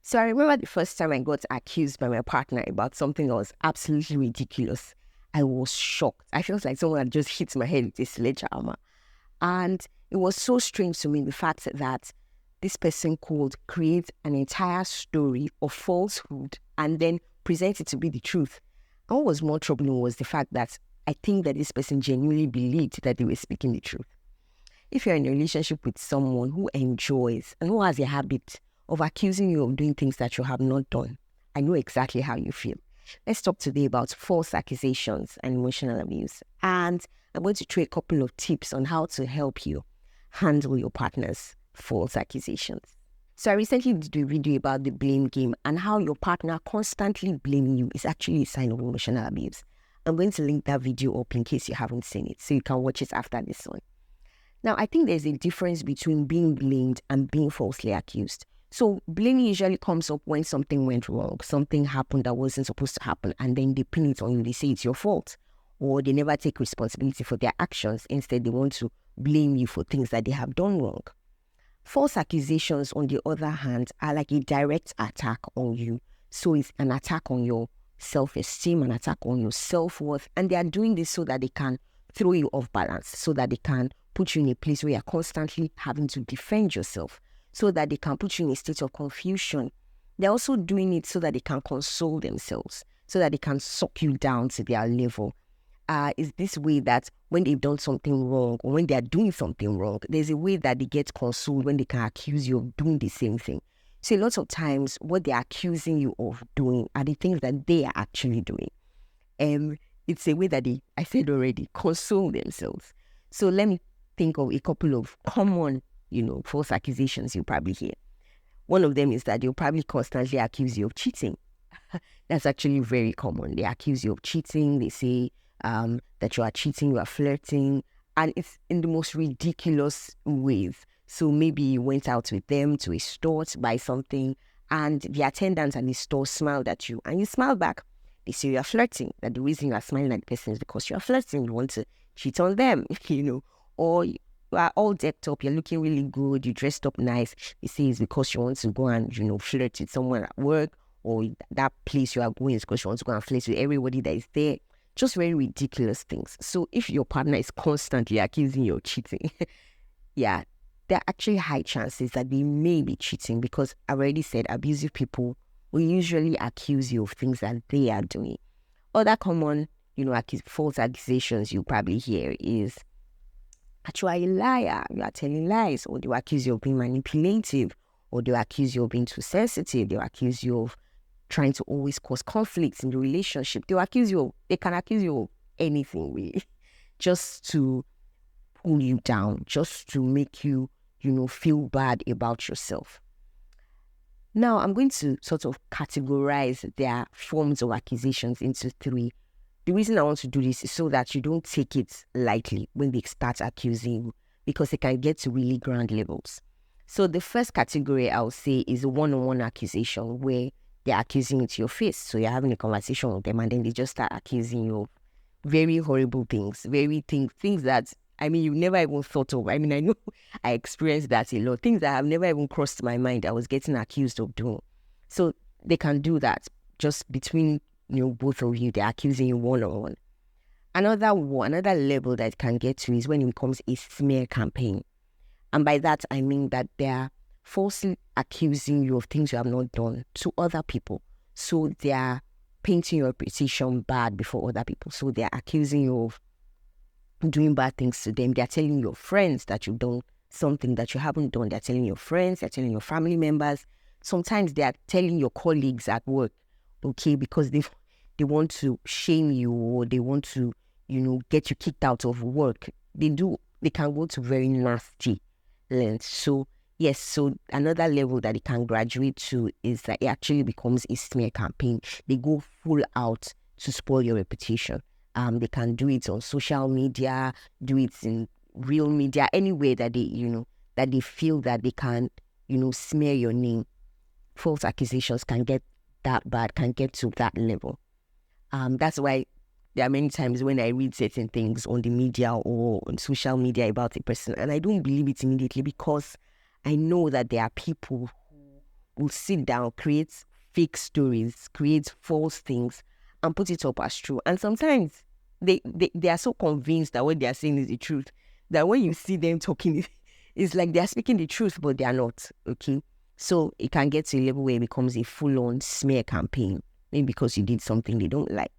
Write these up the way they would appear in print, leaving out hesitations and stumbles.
So I remember the first time I got accused by my partner about something that was absolutely ridiculous. I was shocked. I felt like someone had just hit my head with a sledgehammer. And it was so strange to me, the fact that this person could create an entire story of falsehood and then present it to be the truth. And what was more troubling was the fact that I think that this person genuinely believed that they were speaking the truth. If you're in a relationship with someone who enjoys and who has a habit of accusing you of doing things that you have not done, I know exactly how you feel. Let's talk today about false accusations and emotional abuse. And I'm going to throw a couple of tips on how to help you handle your partner's false accusations. So I recently did a video about the blame game and how your partner constantly blaming you is actually a sign of emotional abuse. I'm going to link that video up in case you haven't seen it, so you can watch it after this one. Now, I think there's a difference between being blamed and being falsely accused. So blame usually comes up when something went wrong, something happened that wasn't supposed to happen, and then they pin it on you. They say it's your fault, or they never take responsibility for their actions. Instead, they want to blame you for things that they have done wrong. False accusations, on the other hand, are like a direct attack on you. So it's an attack on your self-esteem, an attack on your self-worth, and they are doing this so that they can throw you off balance, so that they can put you in a place where you're constantly having to defend yourself, so that they can put you in a state of confusion. They're also doing it so that they can console themselves, so that they can suck you down to their level. Is this way that when they've done something wrong or when they're doing something wrong, there's a way that they get consoled when they can accuse you of doing the same thing. So lots of times what they're accusing you of doing are the things that they are actually doing. It's a way that they, I said already, console themselves. So let me think of a couple of common, false accusations you probably hear. One of them is that they'll probably constantly accuse you of cheating. That's actually very common. They accuse you of cheating. They say that you are cheating, you are flirting, and it's in the most ridiculous ways. So maybe you went out with them to a store to buy something, and the attendant at the store smiled at you, and you smiled back. They say you are flirting, that the reason you are smiling at the person is because you are flirting. You want to cheat on them, or you are all decked up, you're looking really good, you dressed up nice. They say it's because you want to go and, flirt with someone at work, or that place you are going is because you want to go and flirt with everybody that is there. Just very ridiculous things. So if your partner is constantly accusing you of cheating, yeah, there are actually high chances that they may be cheating, because I already said abusive people will usually accuse you of things that they are doing. Other common, false accusations you probably hear is that you are a liar, you are telling lies, or they will accuse you of being manipulative, or they will accuse you of being too sensitive, they will accuse you of trying to always cause conflicts in the relationship. They can accuse you of anything really, just to pull you down, just to make you, feel bad about yourself. Now, I'm going to sort of categorize their forms of accusations into three. The reason I want to do this is so that you don't take it lightly when they start accusing you, because it can get to really grand levels. So the first category I'll say is a one-on-one accusation, where they're accusing you to your face. So you're having a conversation with them and then they just start accusing you of very horrible things, things that, you never even thought of. I know I experienced that a lot. Things that have never even crossed my mind I was getting accused of doing. So they can do that just between, both of you. They're accusing you one-on-one. Another level that it can get to is when it becomes a smear campaign. And by that, I mean that they're falsely accusing you of things you have not done to other people. So they're painting your reputation bad before other people. So they're accusing you of doing bad things to them. They're telling your friends that you've done something that you haven't done. They're telling your friends, they're telling your family members. Sometimes they're telling your colleagues at work, okay, because they want to shame you, or they want to, get you kicked out of work. They can go to very nasty lengths. So yes, so another level that it can graduate to is that it actually becomes a smear campaign. They go full out to spoil your reputation. They can do it on social media, do it in real media, anywhere that they feel that they can, smear your name. False accusations can get that bad, can get to that level. That's why there are many times when I read certain things on the media or on social media about a person, and I don't believe it immediately, because I know that there are people who will sit down, create fake stories, create false things, and put it up as true. And sometimes they are so convinced that what they are saying is the truth that when you see them talking, it's like they are speaking the truth, but they are not. Okay, so it can get to a level where it becomes a full-on smear campaign, maybe because you did something they don't like.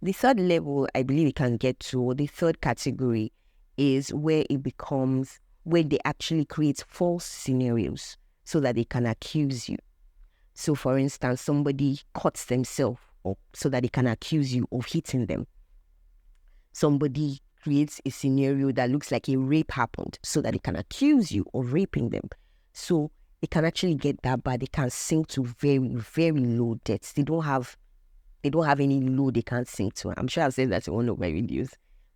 The third level I believe it can get to, or the third category, is where it becomes where they actually create false scenarios so that they can accuse you. So, for instance, somebody cuts themselves up so that they can accuse you of hitting them. Somebody creates a scenario that looks like a rape happened so that they can accuse you of raping them. So it can actually get that bad. They can sink to very, very low debts. They don't have any low they can't sink to. I'm sure I've said that in one of my videos.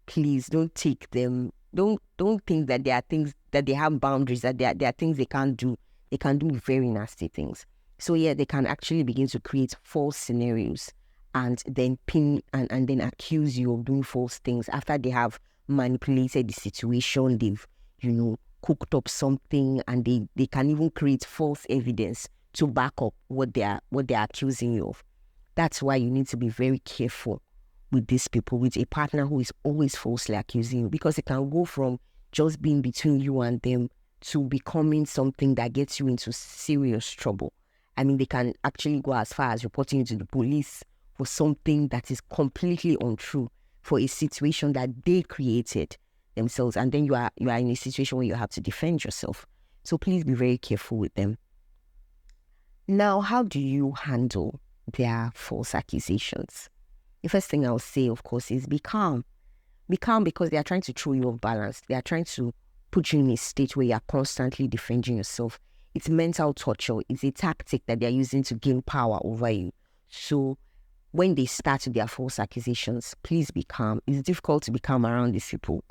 Please don't take them. Don't think that there are things that they have boundaries, that there are things they can't do. They can do very nasty things. So yeah, they can actually begin to create false scenarios and then pin and then accuse you of doing false things after they have manipulated the situation. They've, cooked up something, and they can even create false evidence to back up what they're accusing you of. That's why you need to be very careful with these people, with a partner who is always falsely accusing you, because it can go from just being between you and them to becoming something that gets you into serious trouble. I mean, they can actually go as far as reporting you to the police for something that is completely untrue, for a situation that they created themselves, and then you are in a situation where you have to defend yourself. So please be very careful with them. Now, how do you handle their false accusations? The first thing I'll say, of course, is be calm. Be calm, because they are trying to throw you off balance. They are trying to put you in a state where you are constantly defending yourself. It's mental torture. It's a tactic that they're using to gain power over you. So when they start their false accusations, please be calm. It's difficult to be calm around these people.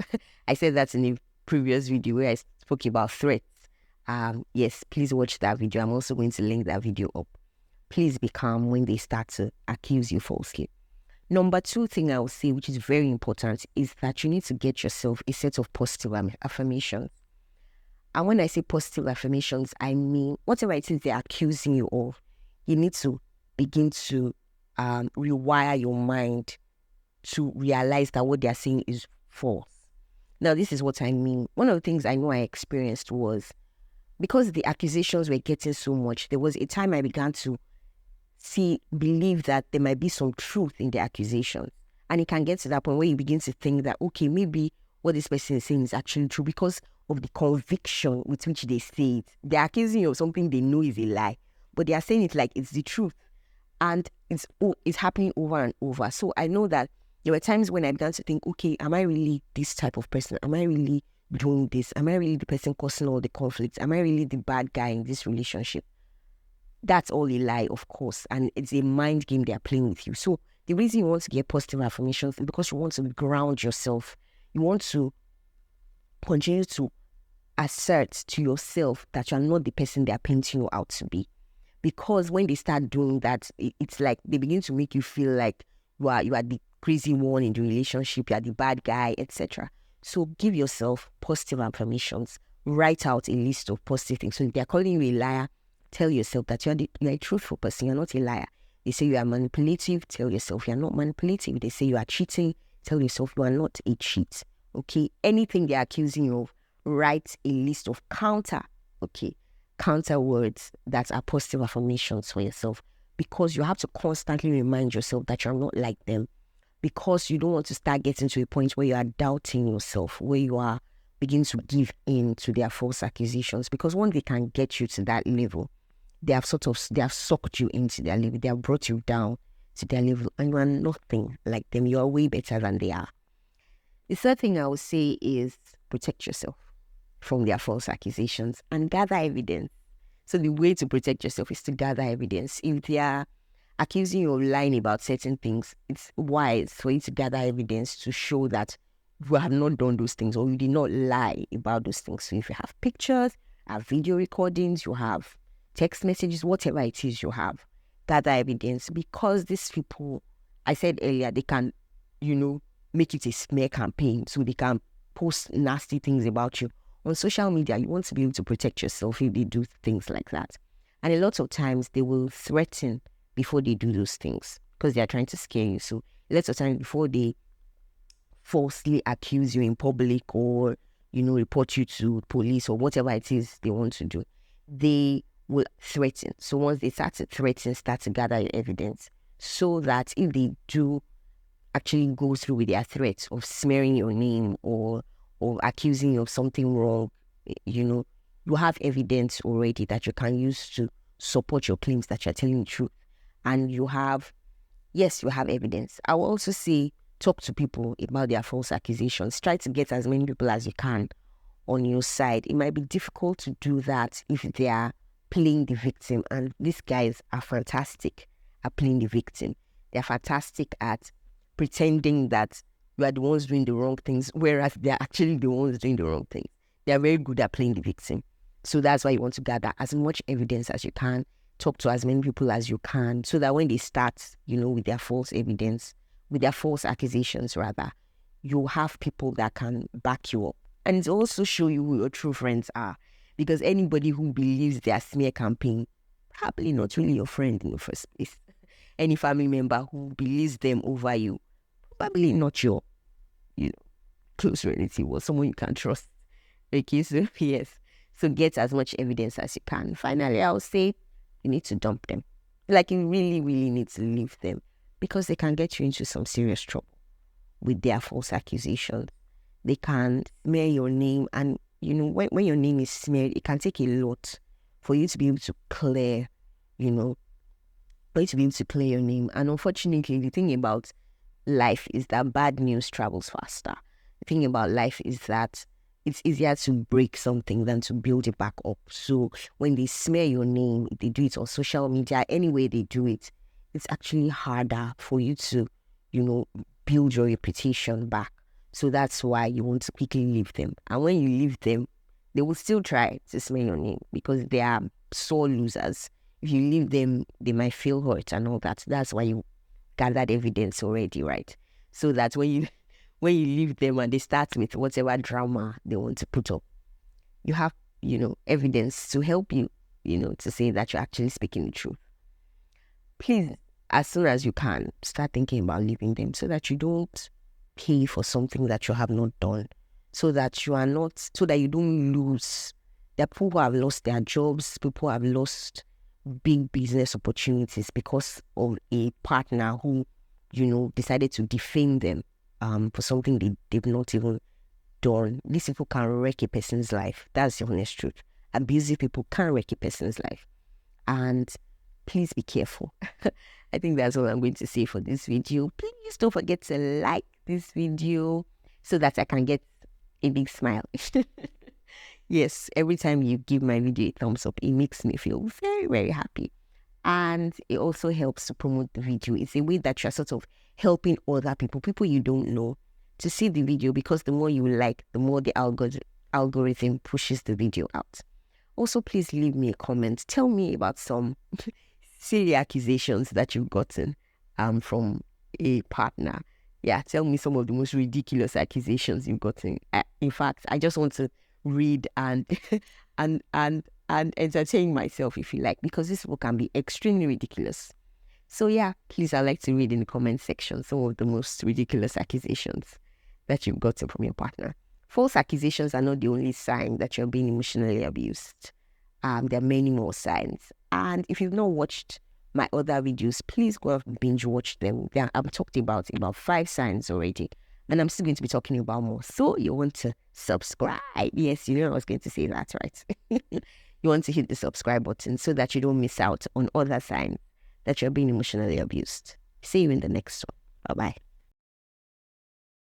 I said that in a previous video where I spoke about threats. Yes, please watch that video. I'm also going to link that video up. Please be calm when they start to accuse you falsely. Number two thing I will say, which is very important, is that you need to get yourself a set of positive affirmations. And when I say positive affirmations, I mean whatever it is they're accusing you of, you need to begin to rewire your mind to realize that what they're saying is false. Now, this is what I mean. One of the things I know I experienced was, because the accusations were getting so much, there was a time I began to believe that there might be some truth in the accusations. And it can get to that point where you begin to think that, okay, maybe what this person is saying is actually true, because of the conviction with which they say it. They're accusing you of something they know is a lie, but they are saying it like it's the truth. And it's happening over and over. So I know that there were times when I began to think, okay, am I really this type of person? Am I really doing this? Am I really the person causing all the conflicts? Am I really the bad guy in this relationship? That's all a lie, of course. And it's a mind game they are playing with you. So the reason you want to get positive affirmations is because you want to ground yourself. You want to continue to assert to yourself that you're not the person they are painting you out to be. Because when they start doing that, it's like they begin to make you feel like you are the crazy one in the relationship, you are the bad guy, etc. So give yourself positive affirmations. Write out a list of positive things. So if they're calling you a liar, tell yourself that you're a truthful person, you're not a liar. They say you are manipulative, tell yourself you're not manipulative. They say you are cheating, tell yourself you are not a cheat. Okay, anything they're accusing you of, write a list of counter words that are positive affirmations for yourself, because you have to constantly remind yourself that you're not like them, because you don't want to start getting to a point where you are doubting yourself, where you are beginning to give in to their false accusations. Because once they can get you to that level, they have sucked you into their level, they have brought you down to their level, and you are nothing like them. You are way better than they are. The third thing I would say is protect yourself from their false accusations and gather evidence. So the way to protect yourself is to gather evidence. If they are accusing you of lying about certain things, it's wise for you to gather evidence to show that you have not done those things, or you did not lie about those things. So if you have pictures, have video recordings, you have text messages, whatever it is you have, gather evidence. Because these people, I said earlier, they can, make it a smear campaign. So they can post nasty things about you on social media. You want to be able to protect yourself if they do things like that. And a lot of times they will threaten before they do those things because they are trying to scare you. So a lot of times before they falsely accuse you in public or, report you to police or whatever it is they want to do, they will threaten. So once they start to threaten, start to gather your evidence so that if they do actually go through with their threats of smearing your name or accusing you of something wrong, you have evidence already that you can use to support your claims that you're telling the truth. And you have evidence. I will also say, talk to people about their false accusations. Try to get as many people as you can on your side. It might be difficult to do that if they are playing the victim. And these guys are fantastic at playing the victim. They're fantastic at pretending that you are the ones doing the wrong things, whereas they're actually the ones doing the wrong things. They're very good at playing the victim. So that's why you want to gather as much evidence as you can. Talk to as many people as you can so that when they start, with their false evidence, with their false accusations rather, you have people that can back you up. And it also show you who your true friends are. Because anybody who believes their smear campaign, probably not really your friend in the first place. Any family member who believes them over you, probably not your, close relative or someone you can trust. Okay, so yes. So get as much evidence as you can. Finally, I'll say you need to dump them. Like you really, really need to leave them because they can get you into some serious trouble with their false accusations. They can smear your name, and when your name is smeared, it can take a lot for you to be able to clear, for you to be able to clear your name. And unfortunately, the thing about life is that bad news travels faster. The thing about life is that it's easier to break something than to build it back up. So when they smear your name, they do it on social media, any way they do it, it's actually harder for you to, build your reputation back. So that's why you want to quickly leave them. And when you leave them, they will still try to smear your name because they are sore losers. If you leave them, they might feel hurt and all that. That's why you gathered evidence already, right? So that when you leave them and they start with whatever drama they want to put up, you have, evidence to help you, to say that you're actually speaking the truth. Please, as soon as you can, start thinking about leaving them so that you don't pay for something that you have not done, so that you don't lose. There are people who have lost their jobs, people who have lost big business opportunities because of a partner who, decided to defame them for something they've not even done. These people can wreck a person's life. That's the honest truth. Abusive people can wreck a person's life. And please be careful. I think that's all I'm going to say for this video. Please don't forget to like this video so that I can get a big smile. Yes, every time you give my video a thumbs up, it makes me feel very, very happy. And it also helps to promote the video. It's a way that you're sort of helping other people you don't know, to see the video, because the more you like, the more the algorithm pushes the video out. Also, please leave me a comment. Tell me about some silly accusations that you've gotten from a partner. Yeah, tell me some of the most ridiculous accusations you've gotten. In fact, I just want to read and entertain myself, if you like, because this book can be extremely ridiculous. So yeah, please, I'd like to read in the comment section some of the most ridiculous accusations that you've gotten from your partner. False accusations are not the only sign that you're being emotionally abused. There are many more signs. And if you've not watched my other videos, please go and binge watch them. I've talked about 5 signs already, and I'm still going to be talking about more. So you want to subscribe. Yes, I was going to say that, right? You want to hit the subscribe button so that you don't miss out on other signs that you're being emotionally abused. See you in the next one. Bye-bye.